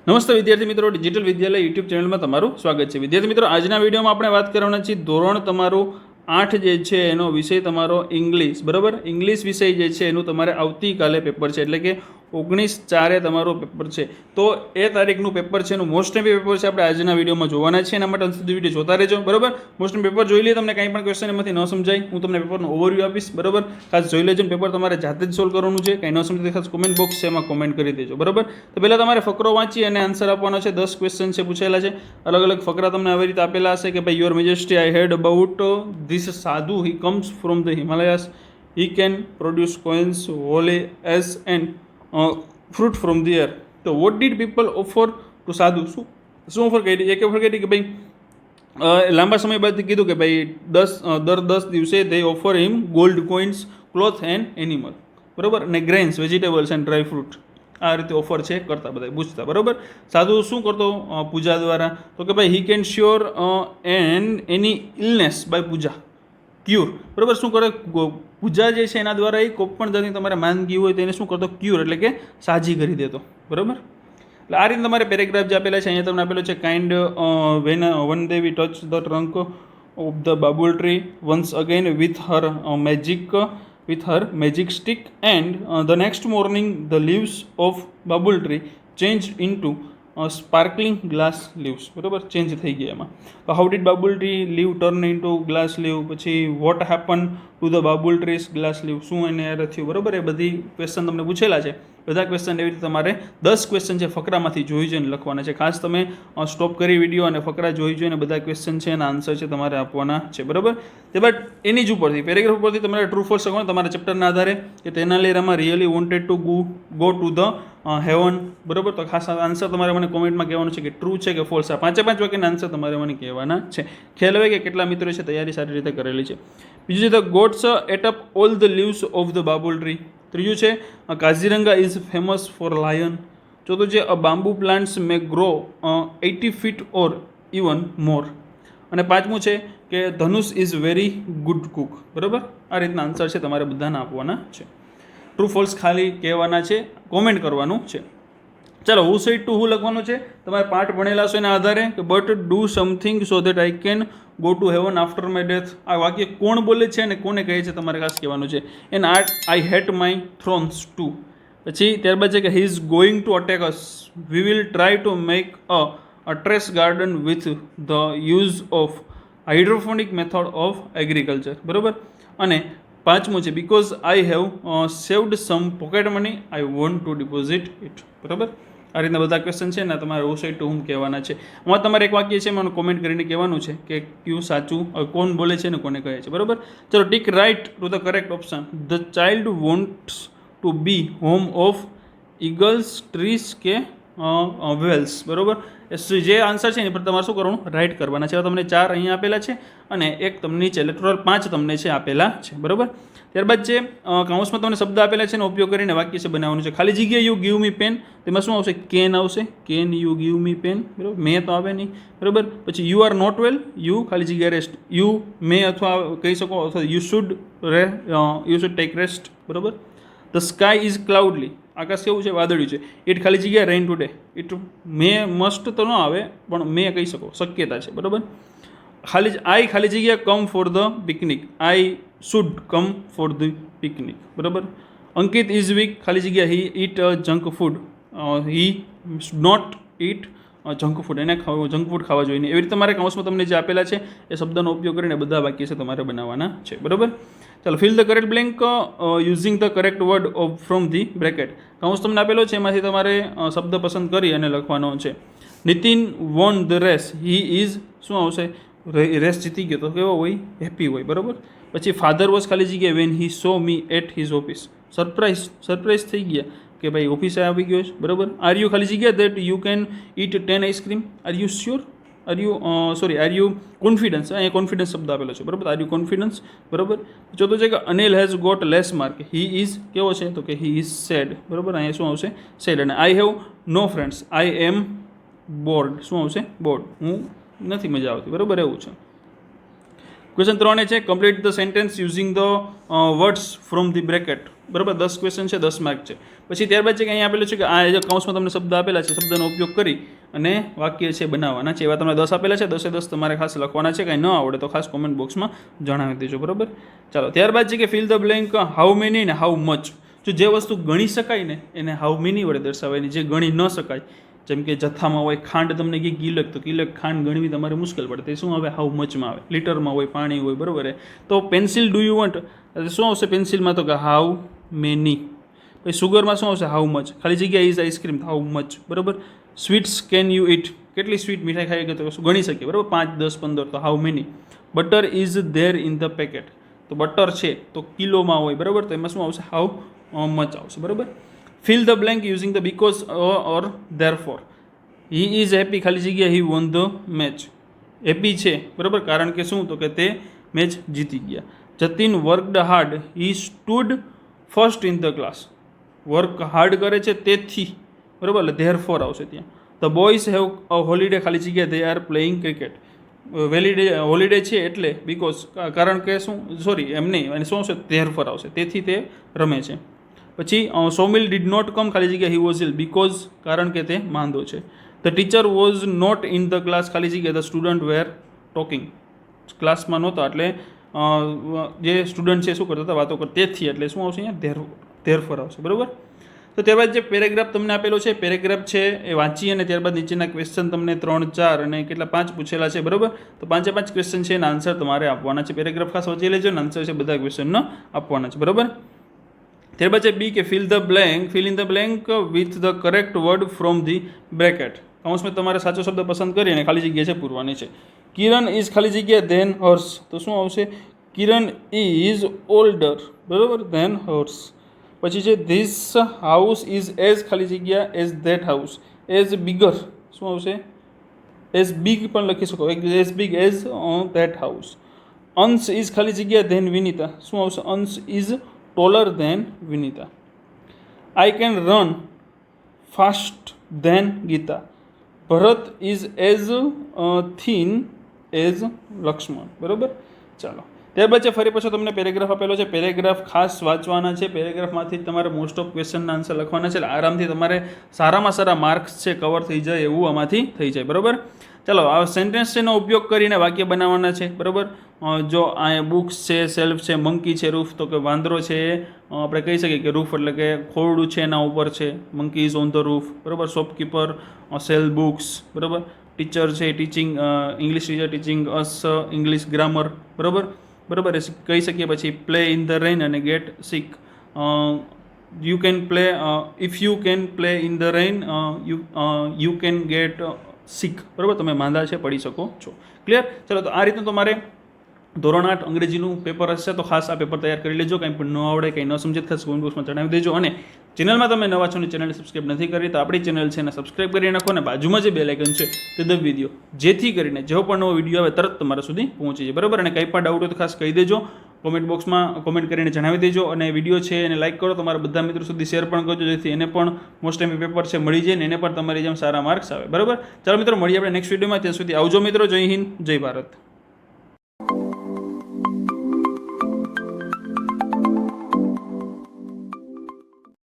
નમસ્તે વિદ્યાર્થી મિત્રો, ડિજિટલ વિદ્યાલય યુટ્યુબ ચેનલમાં તમારું સ્વાગત છે. વિદ્યાર્થી મિત્રો, આજના વિડીયોમાં આપણે વાત કરવાના છીએ ધોરણ તમારું 8 જે છે એનો વિષય તમારો ઇંગ્લિશ. બરાબર, ઇંગ્લિશ વિષય જે છે એનું તમારે આવતીકાલે પેપર છે, એટલે કે 19/4 તમારું પેપર છે. તો એ તારીખનું પેપર છે, એનું મોસ્ટ એમ્પી પેપર છે, આપણે આજના વિડીયોમાં જોવાના છે. એના માટે અંત સુધી વિડીયો જોતા રહેજો. બરાબર, મોસ્ટ એમ્પી પેપર જોઈ લઈએ. તમને કંઈ પણ ક્વેશ્ચન એમાંથી ન સમજાય, હું તમને પેપરનો ઓવરવ્યૂ આપીશ. બરાબર, ખાસ જોઈ લેજો. પેપર તમારે જાતે જ સોલ્વ કરવાનું છે. કંઈ ન સમજાય ખાસ કોમેન્ટ બોક્સ છે એમાં કોમેન્ટ કરી દેજો. બરાબર, તો પહેલાં તમારે ફકરો વાંચી અને આન્સર આપવાનો છે. 10 ક્વેશ્ચન છે પૂછેલા છે. અલગ અલગ ફકરા તમને આવી રીતે આપેલા હશે કે ભાઈ, your majesty, I heard about this sadhu, he comes from the Himalayas, he can produce coins, holy ash and fruit from the air. તો what did people offer to sadhu? શું ઓફર કરી? એક ઓફર કરી કે ભાઈ લાંબા સમય બાદ કીધું કે ભાઈ દર 10 દિવસે they offer him gold coins, cloth and animal. બરાબર, અને grains, vegetables and dry fruit. આ રીતે ઓફર છે કરતા બધા પૂછતા. બરાબર, સાધુ શું કરતો પૂજા દ્વારા? તો કે ભાઈ, he can sure and any illness by puja, cure. બરાબર, શું કરે? પૂજા જે છે એના દ્વારા એ કોઈ પણ જાતની તમારે માંદગી હોય તો એને શું કરતો? ક્યુર, એટલે કે સાજી કરી દેતો. બરાબર, એટલે આ રીતે તમારે પેરેગ્રાફ જે આપેલા છે અહીંયા તમને આપેલો છે. Kind one day we touch the trunk of the babul tree once again with her magic stick and the next morning the leaves of babul tree change into sparkling glass leaves. બરાબર, ચેન્જ થઈ ગયા એમાં. તો how did babul tree leave turn into glass leave? પછી what happen to the babul trees glass leave? શું એને યાર થયું? બરાબર, એ બધી ક્વેશ્ચન તમને પૂછેલા છે. બધા ક્વેશ્ચન એવી રીતે તમારે 10 ક્વેશ્ચન છે ફકરામાંથી જોઈ જોઈને લખવાના છે. ખાસ તમે સ્ટોપ કરી વિડીયો અને ફકરા જોઈ જોઈને બધા ક્વેશ્ચન છે એના આન્સર છે તમારે આપવાના છે. બરાબર, તે બાદ એની જ ઉપરથી પેરેગ્રાફ ઉપરથી તમારે ટ્રુ ફોલ્સ લખવાનું તમારા ચેપ્ટરના આધારે કે તેનાલીરામા really wanted to go to the heaven. બરાબર, તો ખાસ આન્સર તમારે મને કોમેન્ટમાં કહેવાનું છે કે ટ્રુ છે કે ફોલ્સ. આ 5 વાક્યના આન્સર તમારે મને કહેવાના છે. ખ્યાલ આવે કે કેટલા મિત્રો છે તૈયારી સારી રીતે કરેલી છે. બીજું છે the gods ate up all the leaves of the babul tree. ત્રીજું છે Kaziranga is famous for lion. ચોથું છે a bamboo plants may grow 80 feet or even more. અને પાંચમું છે કે Dhanush is very good cook. બરાબર, આ રીતના આન્સર છે તમારે બધાના આપવાના છે. ટ્રુ ફોલ્સ ખાલી કહેવાના છે, કોમેન્ટ કરવાનું છે. ચાલો, હુ સેડ ટુ હું લખવાનું છે. તમારે પાઠ ભણેલા છો એના આધારે કે but do something so that I can go to heaven after my death. આ વાક્ય કોણ બોલે છે અને કોને કહે છે તમારે ખાસ કહેવાનું છે. And I hate my thorns too. પછી ત્યારબાદ છે કે he is going to attack us. We will try to make a terrace garden with the use of hydroponic method of agriculture. બરાબર, અને પાંચમું છે because I have saved some pocket money I want to deposit it. બરાબર, આ રીતના બધા question છે ને તમારે હુ સેડ ટુ હુમ કહેવાના છે. આમાં તમારે એક વાક્ય છે એમાં કોમેન્ટ કરીને કહેવાનું છે કે કયું સાચું, કોણ બોલે છે ને કોને કહે છે. બરાબર, ચલો, tick right to the correct option. The child wants to be home of eagles, trees કે વેલ્સ. બરાબર, જે આન્સર છે એની પર તમારે શું કરવાનું? રાઇટ કરવાના છે. તમને 4 અહીંયા આપેલા છે અને એક તમને નીચે, એટલે ટોટલ 5 તમને છે આપેલા છે. બરાબર, ત્યારબાદ છે કાઉન્સમાં તમને શબ્દ આપેલા છે એનો ઉપયોગ કરીને વાક્ય છે બનાવવાનું છે. ખાલી જગ્યા યુ ગીવ મી પેન, તેમાં શું આવશે? કેન આવશે. Can you give me pen. બરાબર, મે તો આવે નહીં. બરાબર, પછી you are not well, you ખાલી જગ્યા રેસ્ટ. યુ મે અથવા કહી શકો, અથવા યુ શુડ ટેક રેસ્ટ. બરાબર, ધ સ્કાય ઇઝ ક્લાઉડલી, આકાશ કેવું છે? વાદળ્યું છે. ઇટ ખાલી જગ્યા rain today. It may must તો ન આવે પણ મે કહી શકો, શક્યતા છે. બરાબર, આઈ ખાલી જગ્યા come for the picnic. I should come for the picnic. બરાબર, અંકિત ઇઝ વીક, ખાલી જગ્યા he eat junk food. He not eat junk food, એને જંક ફૂડ ખાવા જોઈએ નહીં. એવી રીતે તમારે કાઉન્સમાં તમને જે આપેલા છે એ શબ્દનો ઉપયોગ કરીને બધા વાક્ય છે તમારે બનાવવાના છે. બરાબર, ચાલો, fill the correct blank using the correct word of from the bracket. કાઉન્સ તમને આપેલો છે એમાંથી તમારે શબ્દ પસંદ કરી અને લખવાનો છે. Nitin won the race, he is શું આવશે? રેસ જીતી ગયો તો કેવો હોય? હેપી હોય. બરાબર, પછી ફાધર વોઝ ખાલી જગ્યા when he saw me at his office. Surprise થઈ ગયા કે ભાઈ ઓફિસે આવી ગયો છે. બરાબર, આર યુ ખાલી જગ્યા that you can it 10 ice cream. Are you sure? Are you confidence? અહીંયા કોન્ફિડન્સ શબ્દ આપેલો છે. બરાબર, આર યુ કોન્ફિડન્સ. બરાબર, ચોથું છે કે Anil has got less mark. He is કેવો છે? તો કે હી ઇઝ સેડ. બરાબર, અહીંયા શું આવશે? સેડ. અને I have no friends. I am bored. શું આવશે? બોર્ડ, હું નથી મજા આવતી. બરાબર, એવું છે. ક્વેશ્ચન 3 એ છે complete the sentence using the words from the bracket. બરાબર, 10 ક્વેશ્ચન છે, 10 માર્ક છે. પછી ત્યારબાદ છે કે અહીંયા આપેલું છે કે આ જે કૌંસમાં તમને શબ્દ આપેલા છે, શબ્દનો ઉપયોગ કરી અને વાક્ય છે બનાવવાના છે. એવા તમને 10 આપેલા છે, 10 એ 10 તમારે ખાસ લખવાના છે. કાંઈ ન આવડે તો ખાસ કોમેન્ટ બોક્સમાં જણાવી દેજો. બરાબર, ચાલો ત્યારબાદ છે કે fill the blank how many ને હાઉ મચ. જો જે વસ્તુ ગણી શકાય ને એને હાઉ મેની વડે દર્શાવાય, જે ગણી ન શકાય, જેમ કે જથ્થામાં હોય ખાંડ, તમને કે કિલક, તો કિલક ખાંડ ગણવી તમારે મુશ્કેલ પડે, તે શું આવે? હાઉ મચમાં આવે. લીટરમાં હોય, પાણી હોય, બરાબર. તો પેન્સિલ ડુ યુ વોન્ટ, શું આવશે પેન્સિલમાં? તો કે હાઉ મેની. પછી સુગરમાં શું આવશે? How much. ખાલી જગ્યા ઇઝ આઈસ્ક્રીમ, હાઉ મચ. બરાબર. સ્વીટ્સ કેન યુ ઇટ, કેટલી સ્વીટ મીઠાઈ ખાઈ કે તો ગણી શકીએ, બરાબર. 5, 10, 15, તો how many. Butter is there in the packet, તો બટર છે તો કિલોમાં હોય, બરાબર. તો એમાં શું આવશે? હાઉ મચ આવશે, બરાબર. Fill the blank using the because or therefore. He is happy, ખાલી જગ્યા he won the match. Happy છે, બરાબર, કારણ કે શું? તો કે તે મેચ જીતી ગયા. Jatin worked hard, he stood first in the class. Work hard કરે છે તેથી, બરાબર, એટલે ધેરફોર આવશે ત્યાં. The boys have a holiday, ખાલી જગ્યા they are playing cricket. Holiday છે એટલે બીકોઝ, કારણ કે શું? સોરી, એમ નહીં, અને શું આવશે? ધેરફોર આવશે, તેથી તે રમે છે. પછી સોમિલ ડીડ નોટ કમ, ખાલી જગ્યા હી વોઝ ઇલ, બીકોઝ, કારણ કે તે માંદો છે. The teacher was not in the class, ખાલી જગ્યા ધ સ્ટુડન્ટ વેર ટોકિંગ. ક્લાસમાં નહોતા એટલે જે સ્ટુડન્ટ છે શું કરતા હતા? વાતો કરતા. તેથી એટલે શું આવશે? અહીંયા ધેરફોર આવશે, બરાબર. તો ત્યારબાદ જે પેરેગ્રાફ તમને આપેલો છે, પેરેગ્રાફ છે એ વાંચી અને ત્યારબાદ નીચેના ક્વેશ્ચન તમને 3, 4 અને કેટલા 5 પૂછેલા છે, બરાબર. તો 5 ક્વેશ્ચન છે એના આન્સર તમારે આપવાના છે. પેરેગ્રાફ ખાસ વાંચી લેજો અને આન્સર છે બધા ક્વેશ્ચનનો આપવાના છે, બરાબર. ત્યારબાદ છે બી કે fill in the blank with the correct word from the bracket. કૌંસમાં તમારે સાચો શબ્દ પસંદ કરીને ખાલી જગ્યા છે પૂરવાની છે. કિરણ ઇઝ, ખાલી જગ્યા ધેન હર્સ, તો શું આવશે? કિરણ ઇઝ ઓલ્ડર, બરાબર, ધેન હર્સ. પછી છે ધીસ હાઉસ ઇઝ એઝ, ખાલી જગ્યા as that house. As bigger, શું આવશે? એઝ બિગ પણ લખી શકો, as big as that house. Ansh is, ખાલી જગ્યા ધેન વિનીતા, શું આવશે? Ansh is taller than Vinita. I can run fast than Gita. Bharat is as thin as Lakshman, બરાબર. ચાલો ત્યારબાદ છે ફરી પાછો તમને પેરેગ્રાફ આપેલો છે. પેરેગ્રાફ ખાસ વાંચવાના છે. પેરેગ્રાફમાંથી તમારે મોસ્ટ ઓફ ક્વેશ્ચનના આન્સર લખવાના છે. એટલે આરામથી તમારે સારામાં સારા માર્ક્સ છે કવર થઈ જાય એવું આમાંથી થઈ જાય, બરાબર. ચાલો આ સેન્ટેન્સ છે એનો ઉપયોગ કરીને વાક્ય બનાવવાના છે, બરાબર. જો અહીંયા બુક્સ છે, સેલ્ફ છે, મંકી છે, રૂફ, તો કે વાંદરો છે આપણે કહી શકીએ કે રૂફ એટલે કે ખોરડું છે એના ઉપર છે. Monkey is on the roof, બરાબર. શોપકીપર સેલ બુક્સ, બરાબર. ટીચર છે teaching, English teacher teaching us English grammar, બરાબર. એ કહી શકીએ. પછી પ્લે ઇન ધ રેઇન અને get sick. You can play, if you can play in the rain you can get sick, બરાબર. તમે માંદા છે પડી શકો છો. ક્લિયર? ચલો તો આ રીતનું તમારે ધોરણ 8 અંગ્રેજીનું પેપર હશે તો ખાસ આ પેપર તૈયાર કરી લેજો. કંઈ પણ ન આવડે, કંઈ ન સમજે ખાસ કોમેન્ટ બોક્સમાં જણાવી દેજો. અને ચેનલમાં તમે નવા છો અને ચેનલને સબસ્ક્રાઈબ નથી કરી તો આપણી ચેનલ છે એને સબસ્ક્રાઈબ કરી નાખો અને બાજુમાં જે બેલ આઇકન છે તે દબાવી દો, જેથી કરીને જેવો પણ નવો વિડીયો આવે તરત તમારા સુધી પહોંચી જાય, બરાબર. અને કંઈ પણ ડાઉટ હોય તો ખાસ કહી દેજો, કોમેન્ટ બોક્સમાં કોમેન્ટ કરીને જણાવી દેજો. અને વિડીયો છે એને લાઇક કરો, તમારા બધા મિત્રો સુધી શેર પણ કરજો, જેથી એને પણ મોસ્ટ ટાઈમ પેપર છે મળી જાય ને એને પણ તમારી જેમ સારા માર્ક્સ આવે, બરાબર. ચાલો મિત્રો મળીએ આપણે નેક્સ્ટ વિડીયોમાં. ત્યાં સુધી આવજો મિત્રો. જય હિન્દ, જય ભારત.